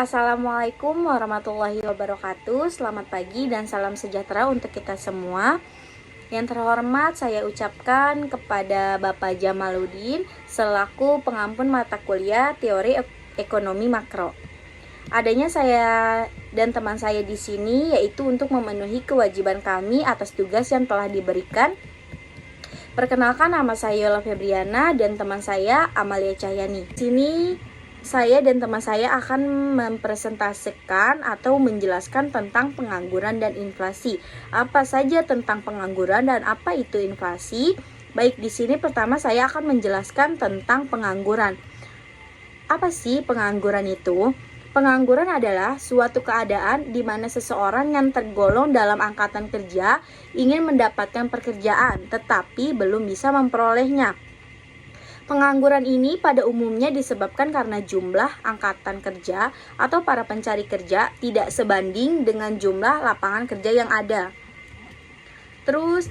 Assalamualaikum warahmatullahi wabarakatuh. Selamat pagi dan salam sejahtera untuk kita semua. Yang terhormat saya ucapkan kepada Bapak Jamaluddin selaku pengampun mata kuliah Teori Ekonomi Makro. Adanya saya dan teman saya di sini yaitu untuk memenuhi kewajiban kami atas tugas yang telah diberikan. Perkenalkan, nama saya Yola Febriana dan teman saya Amalia Cahyani. Di sini saya dan teman saya akan mempresentasikan atau menjelaskan tentang pengangguran dan inflasi. Apa saja tentang pengangguran dan apa itu inflasi? Baik, di sini pertama saya akan menjelaskan tentang pengangguran. Apa sih pengangguran itu? Pengangguran adalah suatu keadaan di mana seseorang yang tergolong dalam angkatan kerja ingin mendapatkan pekerjaan, tetapi belum bisa memperolehnya. Pengangguran ini pada umumnya disebabkan karena jumlah angkatan kerja atau para pencari kerja tidak sebanding dengan jumlah lapangan kerja yang ada. Terus,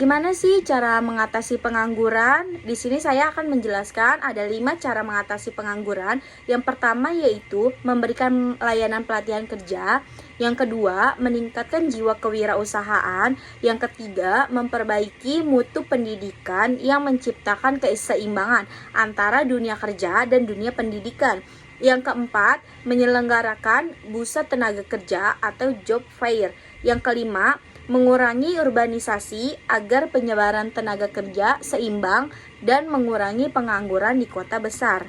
gimana sih cara mengatasi pengangguran? Di sini saya akan menjelaskan ada 5 cara mengatasi pengangguran. Yang pertama yaitu memberikan layanan pelatihan kerja. Yang kedua, meningkatkan jiwa kewirausahaan. Yang ketiga, memperbaiki mutu pendidikan yang menciptakan keseimbangan antara dunia kerja dan dunia pendidikan. Yang keempat, menyelenggarakan bursa tenaga kerja atau job fair. Yang kelima, mengurangi urbanisasi agar penyebaran tenaga kerja seimbang dan mengurangi pengangguran di kota besar.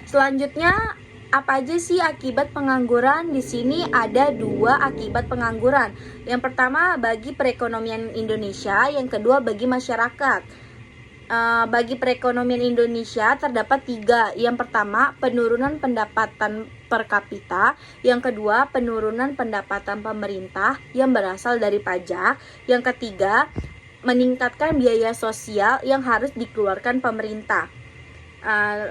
Selanjutnya, apa aja sih akibat pengangguran? Di sini ada 2 akibat pengangguran. Yang pertama bagi perekonomian Indonesia, yang kedua bagi masyarakat. Bagi perekonomian Indonesia terdapat 3. Yang pertama, penurunan pendapatan per kapita. Yang kedua, penurunan pendapatan pemerintah yang berasal dari pajak. Yang ketiga, meningkatkan biaya sosial yang harus dikeluarkan pemerintah.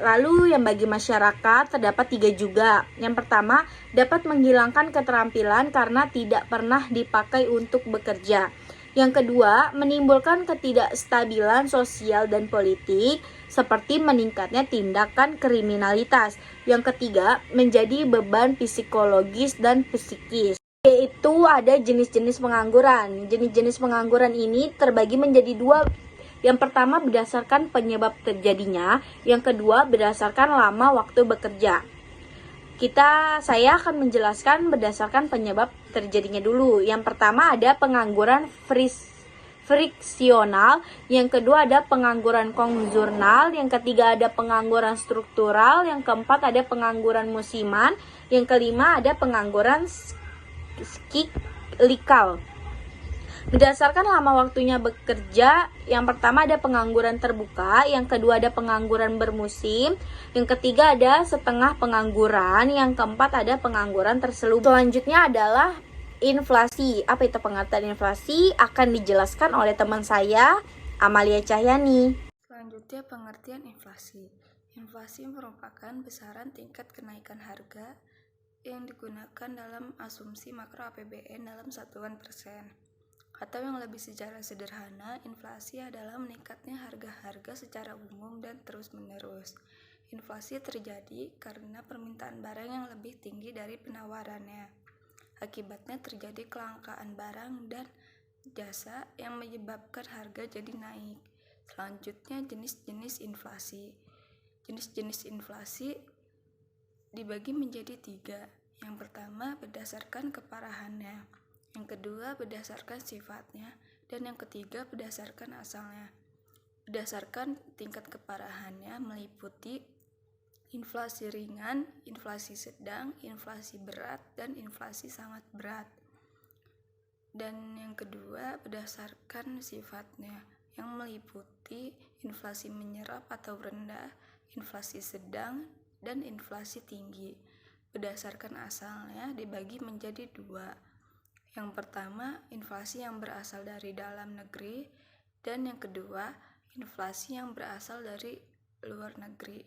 Lalu yang bagi masyarakat terdapat 3 juga. Yang pertama, dapat menghilangkan keterampilan karena tidak pernah dipakai untuk bekerja. Yang kedua, menimbulkan ketidakstabilan sosial dan politik seperti meningkatnya tindakan kriminalitas. Yang ketiga, menjadi beban psikologis dan psikis. Yaitu ada jenis-jenis pengangguran. Jenis-jenis pengangguran ini terbagi menjadi 2. Yang pertama berdasarkan penyebab terjadinya, yang kedua berdasarkan lama waktu bekerja. Saya akan menjelaskan berdasarkan penyebab terjadinya dulu. Yang pertama ada pengangguran friksional, yang kedua ada pengangguran konjurnal, yang ketiga ada pengangguran struktural, yang keempat ada pengangguran musiman, yang kelima ada pengangguran siklikal. Berdasarkan lama waktunya bekerja, yang pertama ada pengangguran terbuka, yang kedua ada pengangguran bermusim, yang ketiga ada setengah pengangguran, yang keempat ada pengangguran terselubung. Selanjutnya adalah inflasi. Apa itu pengertian inflasi? Akan dijelaskan oleh teman saya, Amalia Cahyani. Selanjutnya pengertian inflasi. Inflasi merupakan besaran tingkat kenaikan harga yang digunakan dalam asumsi makro APBN dalam satuan persen. Atau yang lebih secara sederhana, inflasi adalah meningkatnya harga-harga secara umum dan terus-menerus. Inflasi terjadi karena permintaan barang yang lebih tinggi dari penawarannya. Akibatnya terjadi kelangkaan barang dan jasa yang menyebabkan harga jadi naik. Selanjutnya jenis-jenis inflasi. Jenis-jenis inflasi dibagi menjadi 3. Yang pertama berdasarkan keparahannya, yang kedua berdasarkan sifatnya, dan yang ketiga berdasarkan asalnya. Berdasarkan tingkat keparahannya meliputi inflasi ringan, inflasi sedang, inflasi berat, dan inflasi sangat berat. Dan yang kedua berdasarkan sifatnya, yang meliputi inflasi menyerap atau rendah, inflasi sedang, dan inflasi tinggi. Berdasarkan asalnya dibagi menjadi 2. Yang pertama, inflasi yang berasal dari dalam negeri, dan yang kedua, inflasi yang berasal dari luar negeri.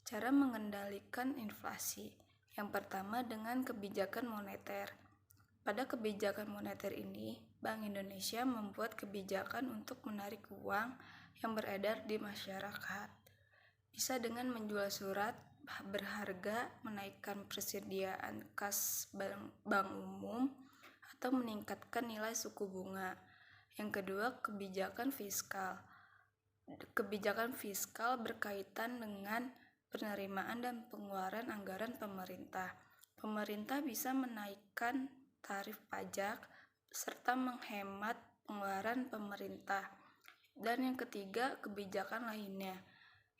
Cara mengendalikan inflasi. Yang pertama dengan kebijakan moneter. Pada kebijakan moneter ini, Bank Indonesia membuat kebijakan untuk menarik uang yang beredar di masyarakat. Bisa dengan menjual surat berharga, menaikkan persediaan kas bank umum, atau meningkatkan nilai suku bunga. Yang kedua, kebijakan fiskal. Kebijakan fiskal berkaitan dengan penerimaan dan pengeluaran anggaran pemerintah. Pemerintah bisa menaikkan tarif pajak serta menghemat pengeluaran pemerintah. Dan yang ketiga, kebijakan lainnya.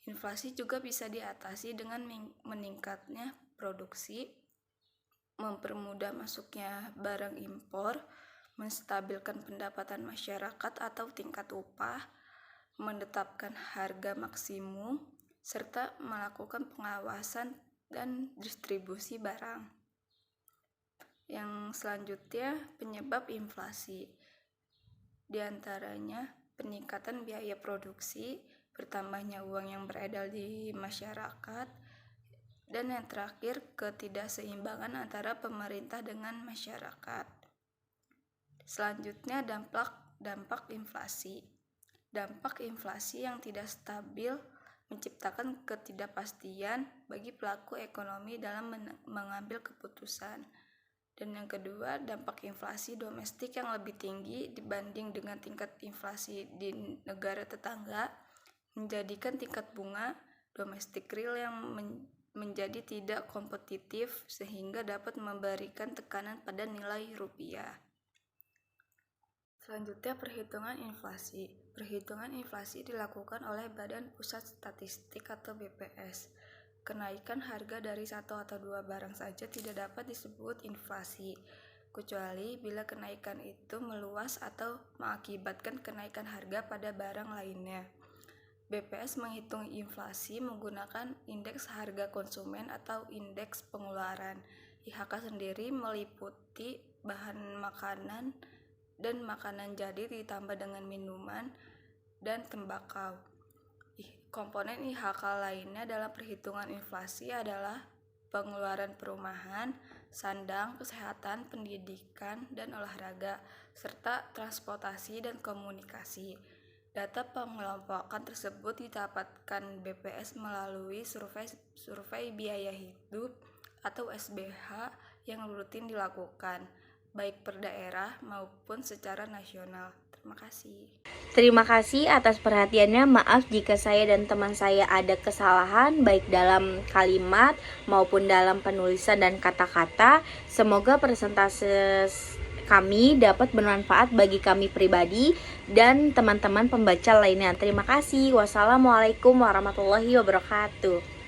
Inflasi juga bisa diatasi dengan meningkatnya produksi, mempermudah masuknya barang impor, menstabilkan pendapatan masyarakat atau tingkat upah, menetapkan harga maksimum, serta melakukan pengawasan dan distribusi barang. Yang selanjutnya, penyebab inflasi. Di antaranya peningkatan biaya produksi, bertambahnya uang yang beredar di masyarakat, dan yang terakhir, ketidakseimbangan antara pemerintah dengan masyarakat. Selanjutnya, dampak inflasi. Dampak inflasi yang tidak stabil menciptakan ketidakpastian bagi pelaku ekonomi dalam mengambil keputusan. Dan yang kedua, dampak inflasi domestik yang lebih tinggi dibanding dengan tingkat inflasi di negara tetangga menjadikan tingkat bunga domestik real yang menjadi tidak kompetitif sehingga dapat memberikan tekanan pada nilai rupiah. Selanjutnya, perhitungan inflasi. Perhitungan inflasi dilakukan oleh Badan Pusat Statistik atau BPS. Kenaikan harga dari satu atau dua barang saja tidak dapat disebut inflasi, kecuali bila kenaikan itu meluas atau mengakibatkan kenaikan harga pada barang lainnya. BPS menghitung inflasi menggunakan indeks harga konsumen atau indeks pengeluaran. IHK sendiri meliputi bahan makanan dan makanan jadi ditambah dengan minuman dan tembakau. Komponen IHK lainnya dalam perhitungan inflasi adalah pengeluaran perumahan, sandang, kesehatan, pendidikan, dan olahraga, serta transportasi dan komunikasi. Data pengelompokan tersebut didapatkan BPS melalui survei biaya hidup atau SBH yang rutin dilakukan, baik per daerah maupun secara nasional. Terima kasih. Terima kasih atas perhatiannya. Maaf jika saya dan teman saya ada kesalahan baik dalam kalimat maupun dalam penulisan dan kata-kata. Semoga presentase kami dapat bermanfaat bagi kami pribadi dan teman-teman pembaca lainnya. Terima kasih. Wassalamualaikum warahmatullahi wabarakatuh.